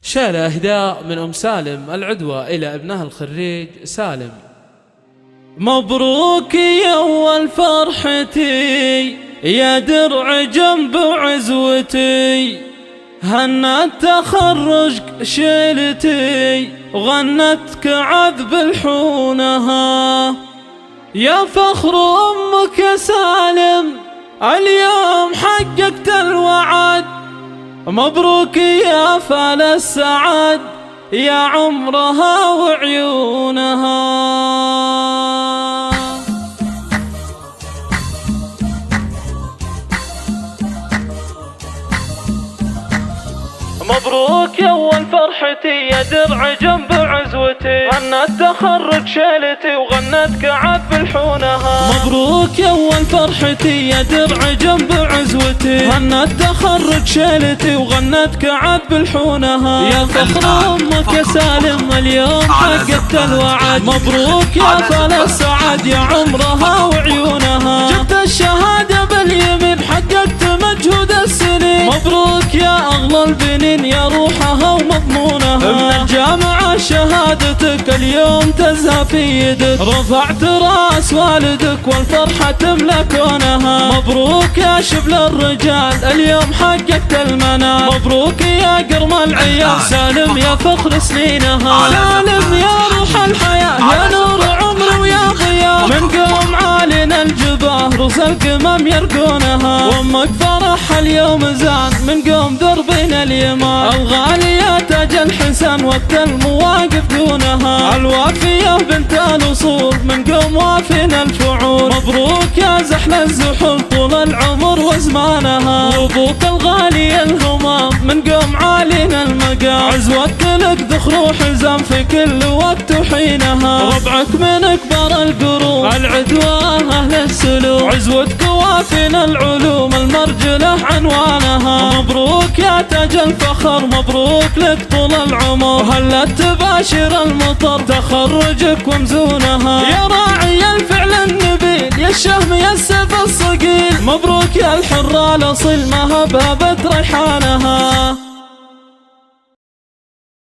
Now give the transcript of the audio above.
شالة إهداء من أم سالم العدوى إلى ابنها الخريج سالم. مبروك يا أول فرحتي يا درع جنب عزوتي، هنت تخرج شيلتي وغنتك عذب الحونها، يا فخر أمك يا سالم اليوم حققت الوعد، مبروك يا فال السعد يا عمرها وعيونها. مبروك يا أول فرحتي يا درع جنب عزوتي، غنت تخرج شيلتي وغنتك عذب الحونها. مبروك يا أول فرحتي يا درع جنب عزوتي، غنت تخرج شيلتي وغنتك عذب الحونها، يا فخر أمك يا سالم اليوم حققت الوعد، مبروك يا فال السعد يا عمرها وعيونها، جبت الشهادة باليمين حققت مجهود السنين، مبروك يا أغلى البنين يا روحها ومضمونها، من الجامعة شهادتك اليوم تزهى في يدك، رفعت راس والدك والفرحة تملى كونها، مبروك يا شبل الرجال اليوم حققت المنال، مبروك يا قرم العيال سالم يا فخر سنينها، سالم يا روح الحياة يا نور عمر ويا ضياء، من قوم عالينا الجباه رؤوس القمم يرقونها، وامك فرح اليوم زان من قوم دربنا اليمان، الغالية تاج الحسن وقت المواقف دونها، الوافية بنت الأصول من قوم وافينا الفعول، مبروك يا زحل الزحول طول العمر وزمانها، وابوك الغالي الهمام من قوم عالينا المقام، عزوتك لك ذخر وحزام في كل وقت وحينها، ربعك من أكبر القرون العدوى أهل السلوك، عزوتك وافينا العلوم المرجلة عنوانها، مبروك يا تاج الفخر مبروك لك طول العمر، هلت تباشر المطر تخرجك ومزونها، يا راعي الفعل النبيل يا الشهم يا السيف الصقيل، مبروك يا الحرة الأصيل ما هبها ريحانها.